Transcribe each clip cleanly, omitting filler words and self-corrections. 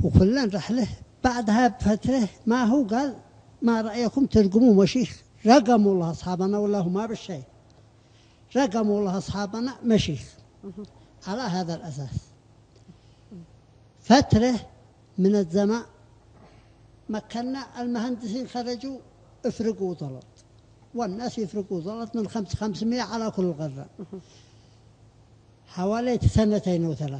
وكلن رحله بعدها بفترة ما هو قال ما رأيكم ترقموا مشيخ، رقموا الله أصحابنا والله ما بالشيء، رقموا الله أصحابنا مشيخ على هذا الأساس. فترة من الزمان مكنا المهندسين خرجوا افرقوا زلط، والناس يفرقوا زلط من 500 على كل غرة حوالي 2 أو 3.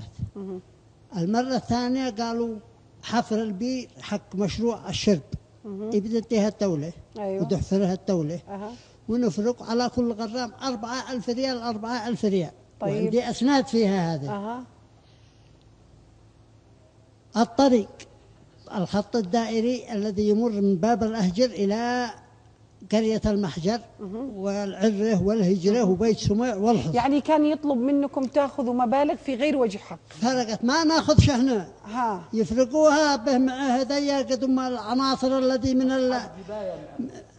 المرة الثانية قالوا حفر البير حق مشروع الشرب يبدأ الدولة ودحفرها الدولة ونفرق على كل غرام 4000 ريال 4000 ريال. طيب. وعندي أسناد فيها هذه. الطريق الخط الدائري الذي يمر من باب الأهجر إلى قرية المحجر والعرة والهجرة وبيت سميع والحص. يعني كان يطلب منكم تأخذوا مبالغ في غير وجه حق. فرقت ما ناخذ شهنا يفرقوها به مع هذيا قدم العناصر الذي من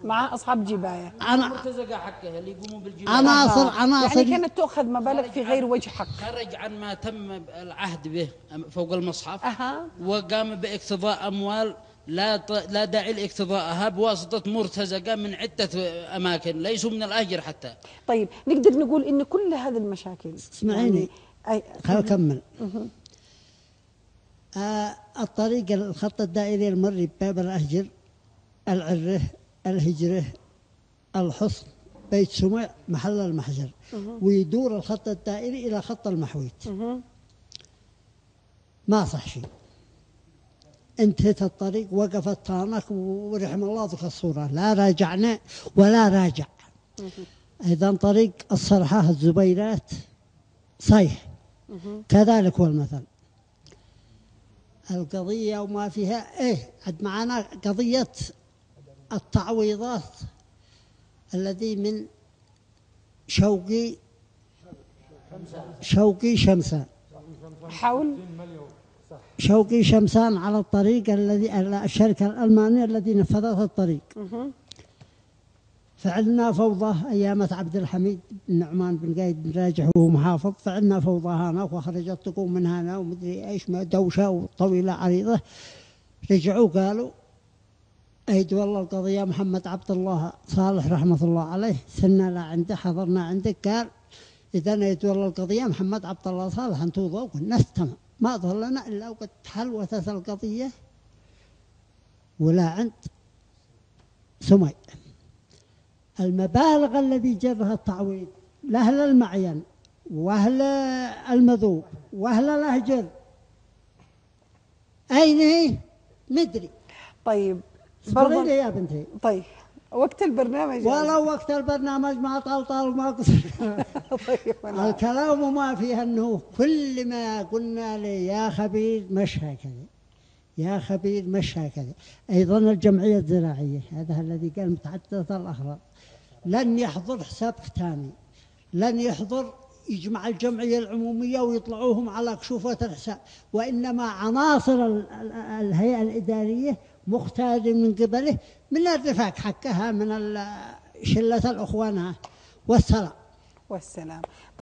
مع أصحاب جباية مرتزقة حقها اللي يقومون بالجباية عناصر يعني كانت تأخذ مبالغ في غير وجه حق، خرج عن ما تم العهد به فوق المصحف وقام باقتضاء أموال لا داعي لاقتضاءها بواسطة مرتزقة من عدة أماكن ليسوا من الأهجر حتى. طيب نقدر نقول إن كل هذه المشاكل اسمعيني خل أكمل. الطريق الخط الدائري المري بباب الأهجر العرة الهجرة الحصن بيت سميع محل المحجر ويدور الخط الدائري إلى خط المحويت. ما صح شيء، انتهت الطريق وقفت طانك ورحم الله ذوك الصورة، لا راجعنا ولا راجع. أيضا طريق الصرحة الزبيرات صيح كذلك هو المثل. القضية وما فيها عد معنا قضية التعويضات الذي من شوقي شمسان حول شوقي شمسان على الطريق الذي الشركة الألمانية التي نفذت الطريق. فعلنا فوضى أيامة عبد الحميد بن نعمان بن قايد بن راجح وهو محافظ، فعلنا فوضى هنا وخرجت تقوم من هنا ومدري ايش دوشة وطويلة عريضة. رجعوا قالوا أيد والله القضية محمد عبد الله صالح رحمة الله عليه سنة لا عنده حضرنا عندك، قال إذا أيد والله القضية محمد عبد الله صالح أنتوا ضوء والناس تمام، ما ظهر لنا إلا وقد حلوثت القضية ولا عند سمي. المبالغ الذي جرها التعويض لأهل المعين وأهل المذوب وأهل الأهجر أين هي؟ ندري. طيب برضه يا بنتي. طيب وقت البرنامج ولو وقت البرنامج ما طال وما قصر. طيب الكلام وما فيها أنه كل ما قلنا لي يا خبير مش هكذا، يا خبير مش هكذا. أيضا الجمعية الزراعية هذا الذي قال متعددة الأغراض لن يحضر حساب ختامي، لن يحضر يجمع الجمعية العمومية ويطلعوهم على كشوفة الحساب، وإنما عناصر الهيئة الإدارية مختار من قبله من الرفاق حقها من شلة الأخوان والسلام.